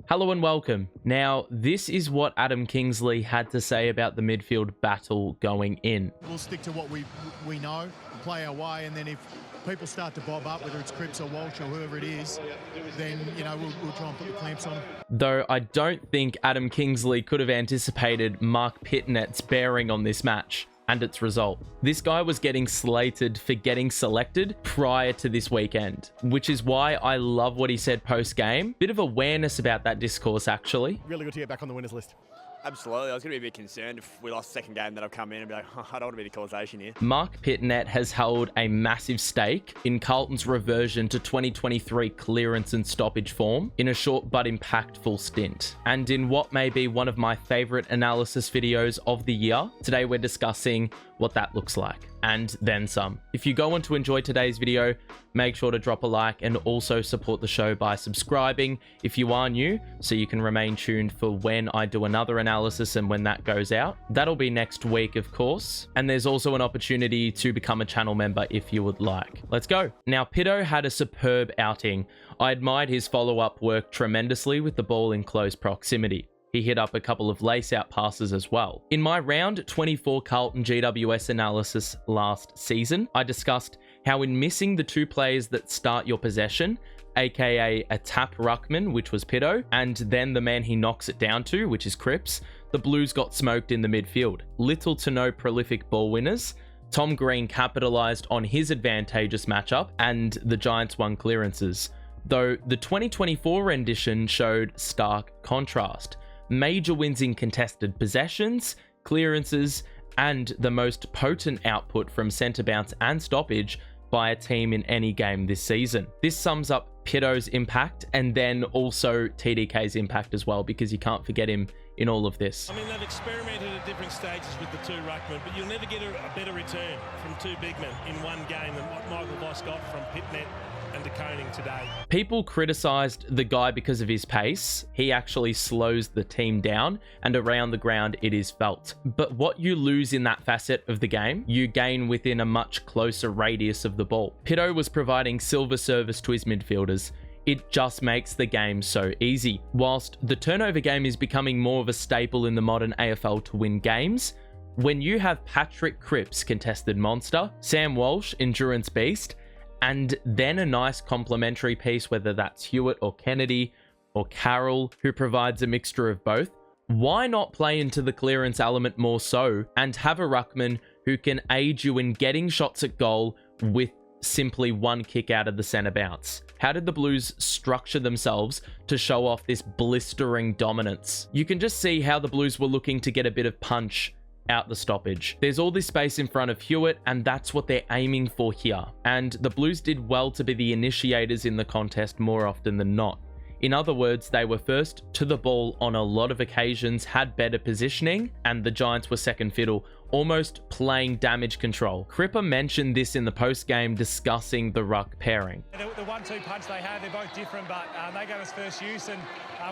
Hello and welcome. Now, this is what Adam Kingsley had to say about the midfield battle going in. We'll stick to what we know, play our way, and then if people start to bob up, whether it's Cripps or Walsh or whoever it is, then, you know, we'll try and put the clamps on them. Though I don't think Adam Kingsley could have anticipated Marc Pittonet's bearing on this match and its result. This guy was getting slated for getting selected prior to this weekend, which is why I love what he said post-game. Bit of awareness about that discourse, actually. Really good to get back on the winners list. Absolutely. I was going to be a bit concerned if we lost the second game that I've come in and be like, I don't want to be the causation here. Marc Pittonet has held a massive stake in Carlton's reversion to 2023 clearance and stoppage form in a short but impactful stint. And in what may be one of my favorite analysis videos of the year, today we're discussing what that looks like, and then some. If you go on to enjoy today's video, make sure to drop a like and also support the show by subscribing if you are new, so you can remain tuned for when I do another analysis and when that goes out. That'll be next week, of course. And there's also an opportunity to become a channel member if you would like. Let's go. Now, Pitto had a superb outing. I admired his follow-up work tremendously with the ball in close proximity. He hit up a couple of lace-out passes as well. In my round 24 Carlton GWS analysis last season, I discussed how in missing the two players that start your possession, aka a tap ruckman, which was Pitto, and then the man he knocks it down to, which is Cripps, the Blues got smoked in the midfield. Little to no prolific ball winners. Tom Green capitalised on his advantageous matchup, and the Giants won clearances. Though the 2024 rendition showed stark contrast. Major wins in contested possessions, clearances, and the most potent output from centre bounce and stoppage by a team in any game this season. This sums up Pitto's impact and then also TDK's impact as well, because you can't forget him in all of this. I mean, they've experimented at different stages with the two ruckmen, but you'll never get a better return from two big men in one game than what Michael Voss got from Pittonet and De Koning today. People criticised the guy because of his pace. He actually slows the team down, and around the ground it is felt. But what you lose in that facet of the game, you gain within a much closer radius of the ball. Pitto was providing silver service to his midfielders. It just makes the game so easy. Whilst the turnover game is becoming more of a staple in the modern AFL to win games, when you have Patrick Cripps, contested monster, Sam Walsh, endurance beast, and then a nice complementary piece, whether that's Hewitt or Kennedy or Carroll, who provides a mixture of both, why not play into the clearance element more so and have a ruckman who can aid you in getting shots at goal with simply one kick out of the centre bounce? How did the Blues structure themselves to show off this blistering dominance? You can just see how the Blues were looking to get a bit of punch out the stoppage. There's all this space in front of Hewitt, and that's what they're aiming for here. And the Blues did well to be the initiators in the contest more often than not. In other words, they were first to the ball on a lot of occasions, had better positioning, and the Giants were second fiddle, almost playing damage control. Cripper mentioned this in the post-game discussing the ruck pairing. The 1-2 punch they had, they're both different, but they gave us first use, and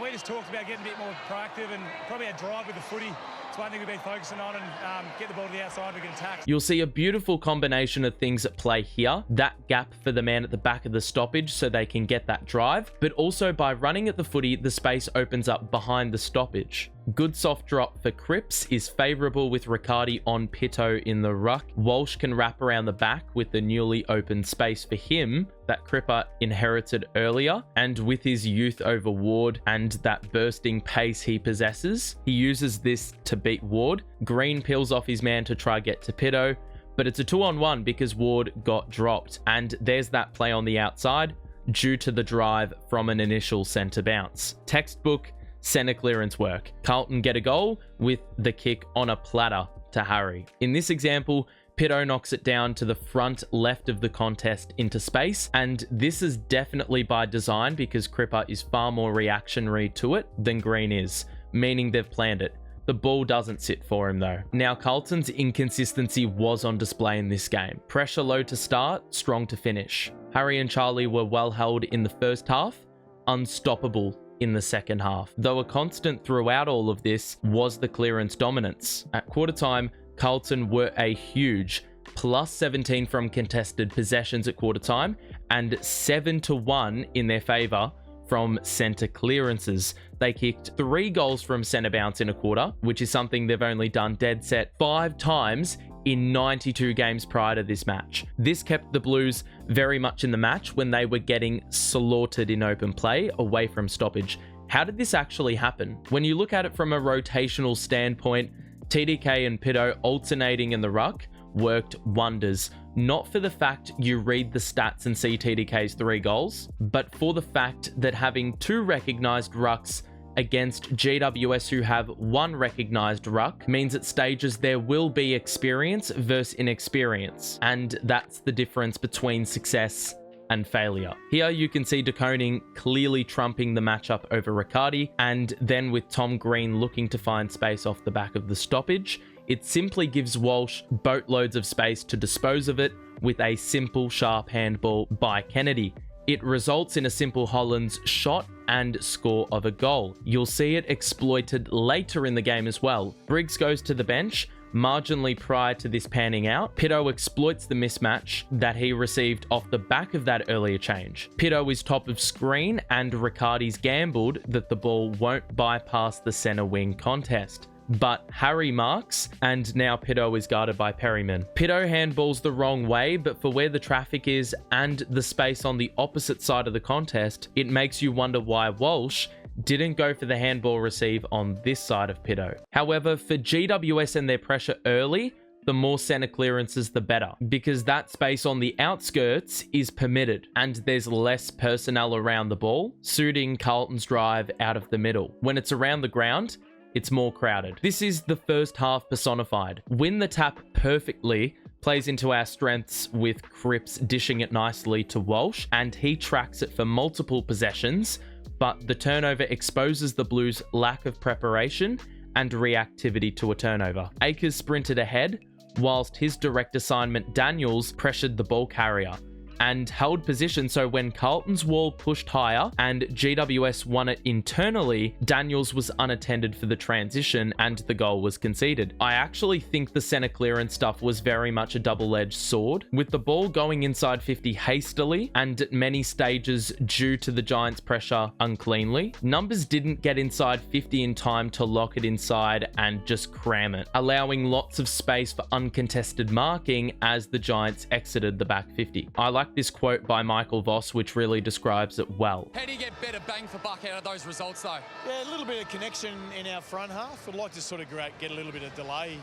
we just talked about getting a bit more proactive and probably a drive with the footy. It's one thing we've been focusing on, and get the ball to the outside, we can attack. You'll see a beautiful combination of things at play here. That gap for the man at the back of the stoppage so they can get that drive, but also by running at the footy, the space opens up behind the stoppage. Good soft drop for Cripps is favourable with Riccardi on Pitto in the ruck. Walsh can wrap around the back with the newly opened space for him that Cripper inherited earlier, and with his youth over Ward and that bursting pace he possesses, he uses this to beat Ward. Green peels off his man to try get to Pitto, but it's a 2-on-1 because Ward got dropped, and there's that play on the outside due to the drive from an initial centre bounce. Textbook centre clearance work. Carlton get a goal with the kick on a platter to Harry. In this example, Pitto knocks it down to the front left of the contest into space, and this is definitely by design because Cripper is far more reactionary to it than Green is, meaning they've planned it. The ball doesn't sit for him though. Now, Carlton's inconsistency was on display in this game. Pressure low to start, strong to finish. Harry and Charlie were well held in the first half, unstoppable in the second half. Though a constant throughout all of this was the clearance dominance. At quarter time, Carlton were a huge +17 from contested possessions at quarter time and 7-1 in their favour from centre clearances. They kicked 3 goals from centre bounce in a quarter, which is something they've only done dead set 5 times in 92 games prior to this match. This kept the Blues very much in the match when they were getting slaughtered in open play away from stoppage. How did this actually happen? When you look at it from a rotational standpoint, TDK and Pitto alternating in the ruck worked wonders. Not for the fact you read the stats and see TDK's 3 goals, but for the fact that having 2 recognised rucks against GWS who have 1 recognised ruck means at stages there will be experience versus inexperience, and that's the difference between success and failure. Here you can see De Koning clearly trumping the matchup over Riccardi, and then with Tom Green looking to find space off the back of the stoppage, it simply gives Walsh boatloads of space to dispose of it with a simple sharp handball by Kennedy. It results in a simple Hollands shot and score of a goal. You'll see it exploited later in the game as well. Briggs goes to the bench. Marginally prior to this panning out, Pitto exploits the mismatch that he received off the back of that earlier change. Pitto is top of screen and Riccardi's gambled that the ball won't bypass the centre wing contest. But Harry marks, and now Pitto is guarded by Perryman. Pitto handballs the wrong way, but for where the traffic is and the space on the opposite side of the contest, it makes you wonder why Walsh didn't go for the handball receive on this side of Pitto. However, for GWS and their pressure early, the more centre clearances the better, because that space on the outskirts is permitted and there's less personnel around the ball, suiting Carlton's drive out of the middle. When it's around the ground, it's more crowded. This is the first half personified. Win the tap perfectly plays into our strengths with Cripps dishing it nicely to Walsh, and he tracks it for multiple possessions, but the turnover exposes the Blues' lack of preparation and reactivity to a turnover. Akers sprinted ahead, whilst his direct assignment Daniels pressured the ball carrier and held position, so when Carlton's wall pushed higher and GWS won it internally, Daniels was unattended for the transition and the goal was conceded. I actually think the centre clearance stuff was very much a double-edged sword, with the ball going inside 50 hastily and at many stages due to the Giants' pressure uncleanly. Numbers didn't get inside 50 in time to lock it inside and just cram it, allowing lots of space for uncontested marking as the Giants exited the back 50. I like this quote by Michael Voss, which really describes it well. How do you get better bang for buck out of those results, though? Yeah, a little bit of connection in our front half. We'd like to sort of get a little bit of delay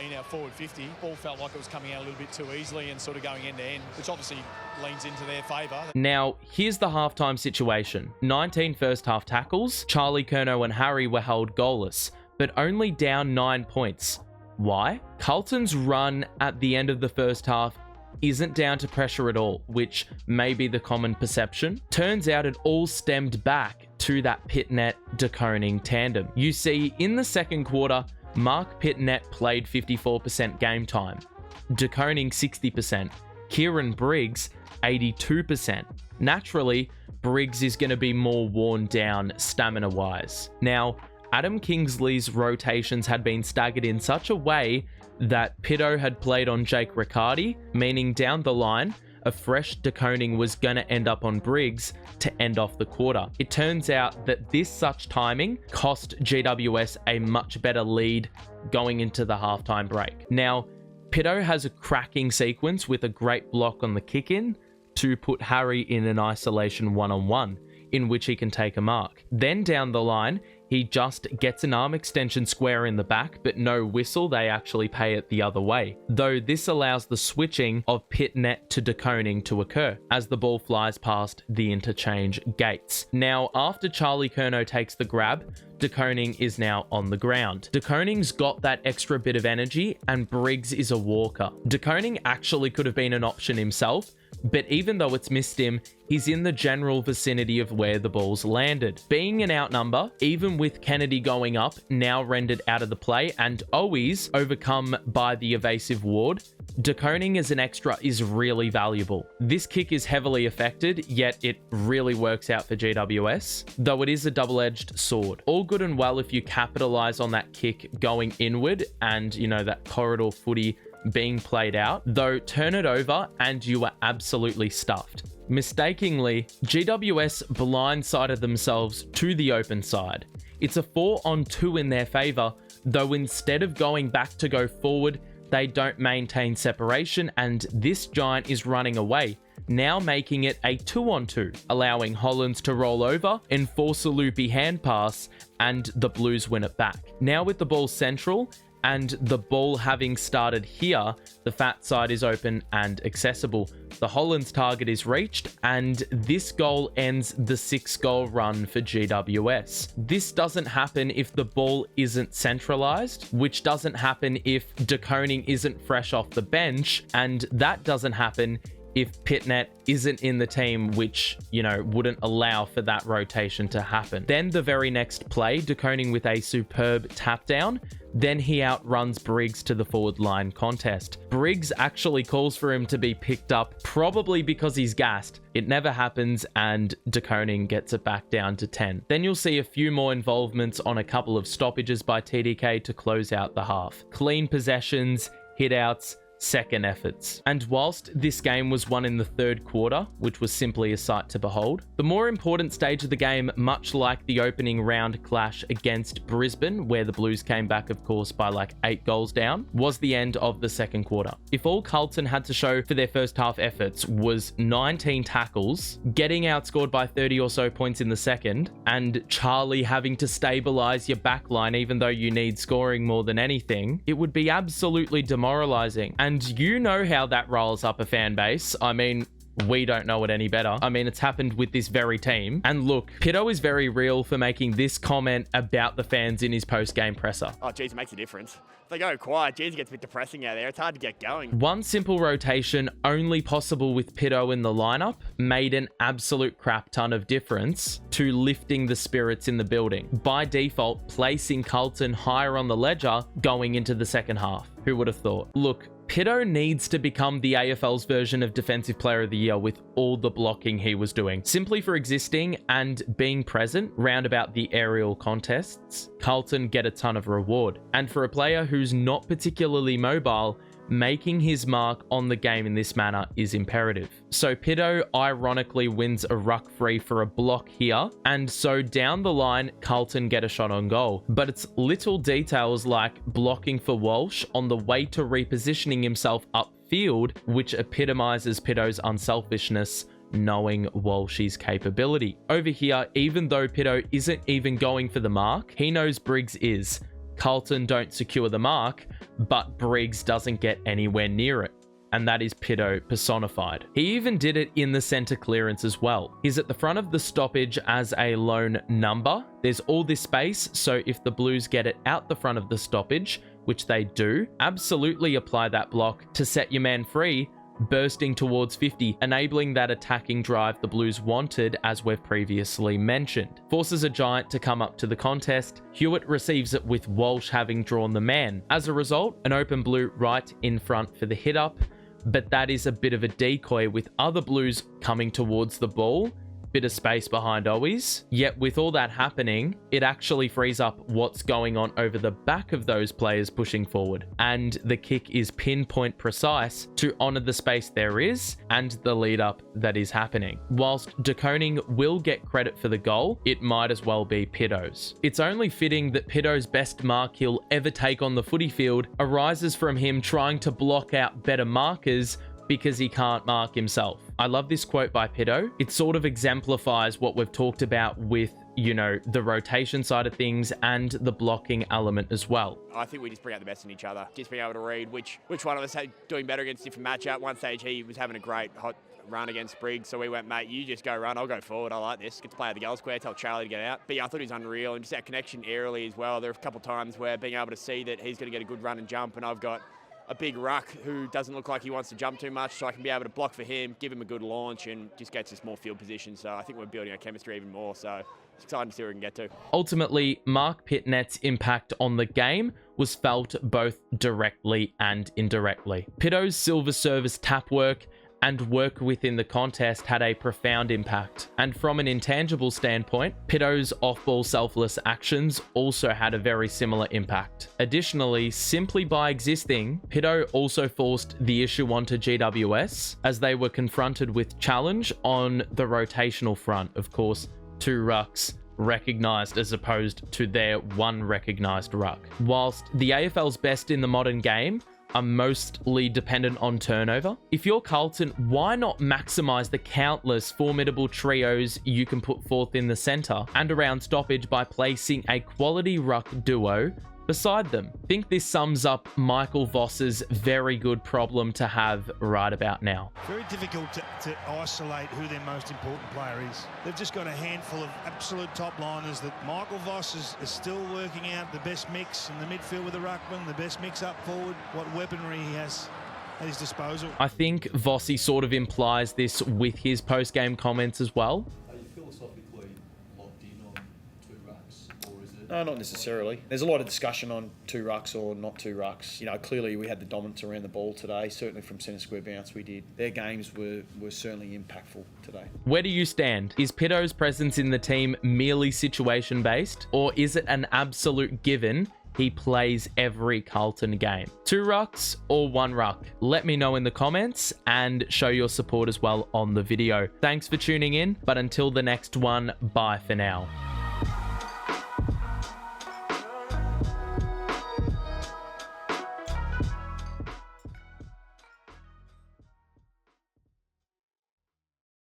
in our forward 50. Ball felt like it was coming out a little bit too easily and sort of going end to end, which obviously leans into their favour. Now, here's the halftime situation. 19 first half tackles. Charlie Curnow and Harry were held goalless, but only down 9 points. Why? Carlton's run at the end of the first half isn't down to pressure at all, which may be the common perception. Turns out it all stemmed back to that Pittonet-De Koning tandem. You see, in the second quarter, Marc Pittonet played 54% game time, De Koning 60%, Kieran Briggs 82%. Naturally, Briggs is going to be more worn down stamina-wise. Now, Adam Kingsley's rotations had been staggered in such a way that Pitto had played on Jake Riccardi, meaning down the line, a fresh De Koning was going to end up on Briggs to end off the quarter. It turns out that this such timing cost GWS a much better lead going into the halftime break. Now, Pitto has a cracking sequence with a great block on the kick-in to put Harry in an isolation one-on-one, in which he can take a mark. Then down the line, he just gets an arm extension square in the back, but no whistle, they actually pay it the other way. Though this allows the switching of Pittonet to De Koning to occur as the ball flies past the interchange gates. Now, after Charlie Curnow takes the grab, De Koning is now on the ground. De Koning's got that extra bit of energy and Briggs is a walker. De Koning actually could have been an option himself, but even though it's missed him, he's in the general vicinity of where the ball's landed. Being an outnumber, even with Kennedy going up, now rendered out of the play, and Owies overcome by the evasive Ward, De Koning as an extra is really valuable. This kick is heavily affected, yet it really works out for GWS, though it is a double-edged sword. All good and well if you capitalize on that kick going inward and, you know, that corridor footy being played out, though turn it over and you are absolutely stuffed. Mistakenly, GWS blindsided themselves to the open side. It's a 4-on-2 in their favour, though instead of going back to go forward, they don't maintain separation, and this Giant is running away, now making it a 2-on-2, allowing Hollands to roll over, enforce a loopy hand pass, and the Blues win it back. Now with the ball central, and the ball having started here, the fat side is open and accessible. The Hollands target is reached, and this goal ends the 6-goal run for GWS. This doesn't happen if the ball isn't centralized, which doesn't happen if De Koning isn't fresh off the bench, and that doesn't happen if Pittonet isn't in the team, which, you know, wouldn't allow for that rotation to happen. Then the very next play, De Koning with a superb tap down, then he outruns Briggs to the forward line contest. Briggs actually calls for him to be picked up, probably because he's gassed. It never happens, and De Koning gets it back down to 10. Then you'll see a few more involvements on a couple of stoppages by TDK to close out the half. Clean possessions, hit-outs, second efforts. And whilst this game was won in the third quarter, which was simply a sight to behold, the more important stage of the game, much like the opening round clash against Brisbane, where the Blues came back, of course, by like 8 goals down, was the end of the second quarter. If all Carlton had to show for their first half efforts was 19 tackles, getting outscored by 30 or so points in the second, and Charlie having to stabilize your backline even though you need scoring more than anything, it would be absolutely demoralizing. And you know how that rolls up a fan base. I mean, we don't know it any better. I mean, it's happened with this very team. And look, Pitto is very real for making this comment about the fans in his post-game presser. Oh, geez, it makes a difference. If they go quiet, geez, it gets a bit depressing out there. It's hard to get going. One simple rotation, only possible with Pitto in the lineup, made an absolute crap ton of difference to lifting the spirits in the building. By default, placing Carlton higher on the ledger going into the second half. Who would have thought? Look, Pitto needs to become the AFL's version of Defensive Player of the Year with all the blocking he was doing. Simply for existing and being present round about the aerial contests, Carlton get a ton of reward. And for a player who's not particularly mobile, making his mark on the game in this manner is imperative. So Pitto ironically wins a ruck free for a block here, and so down the line, Carlton get a shot on goal. But it's little details like blocking for Walsh on the way to repositioning himself upfield, which epitomizes Pitto's unselfishness, knowing Walsh's capability. Over here, even though Pitto isn't even going for the mark, he knows Briggs is. Carlton don't secure the mark, but Briggs doesn't get anywhere near it. And that is Pitto personified. He even did it in the center clearance as well. He's at the front of the stoppage as a lone number. There's all this space, so if the Blues get it out the front of the stoppage, which they do, absolutely apply that block to set your man free, bursting towards 50, enabling that attacking drive the Blues wanted, as we've previously mentioned. Forces a Giant to come up to the contest. Hewitt receives it with Walsh having drawn the man. As a result, an open blue right in front for the hit up, but that is a bit of a decoy with other Blues coming towards the ball. Bit of space behind Owies. Yet with all that happening, it actually frees up what's going on over the back of those players pushing forward. And the kick is pinpoint precise to honor the space there is and the lead up that is happening. Whilst De Koning will get credit for the goal, it might as well be Pitto's. It's only fitting that Pitto's best mark he'll ever take on the footy field arises from him trying to block out better markers because he can't mark himself. I love this quote by Pitto. It sort of exemplifies what we've talked about with, you know, the rotation side of things and the blocking element as well. I think we just bring out the best in each other. Just being able to read which one of us had doing better against a different matchup. One stage he was having a great hot run against Briggs, so we went, mate, you just go run, I'll go forward, I like this. Get to play at the goal square, tell Charlie to get out. But yeah, I thought he was unreal, and just that connection aerially as well. There are a couple of times where being able to see that he's going to get a good run and jump, and I've got a big ruck who doesn't look like he wants to jump too much, so I can be able to block for him, give him a good launch, and just gets us more field position. So I think we're building our chemistry even more, so it's exciting to see where we can get to. Ultimately, Marc Pittonet's impact on the game was felt both directly and indirectly. Pitto's silver service tap work and work within the contest had a profound impact. And from an intangible standpoint, Pitto's off-ball selfless actions also had a very similar impact. Additionally, simply by existing, Pitto also forced the issue onto GWS as they were confronted with challenge on the rotational front. Of course, 2 rucks recognized as opposed to their 1 recognized ruck. Whilst the AFL's best in the modern game are mostly dependent on turnover, if you're Carlton, why not maximize the countless formidable trios you can put forth in the center and around stoppage by placing a quality ruck duo beside them? I think this sums up Michael Voss's very good problem to have right about now. Very difficult to isolate who their most important player is. They've just got a handful of absolute top liners that Michael Voss is still working out the best mix in the midfield with the ruckman, the best mix up forward, what weaponry he has at his disposal. I think Vossi sort of implies this with his post-game comments as well. Are you philosophically locked in on 2 rucks, or is it? No, not necessarily. There's a lot of discussion on 2 rucks or not 2 rucks. You know, clearly we had the dominance around the ball today. Certainly from centre square bounce we did. Their games were certainly impactful today. Where do you stand? Is Pitto's presence in the team merely situation-based, or is it an absolute given he plays every Carlton game? 2 rucks or 1 ruck? Let me know in the comments and show your support as well on the video. Thanks for tuning in, but until the next one, bye for now.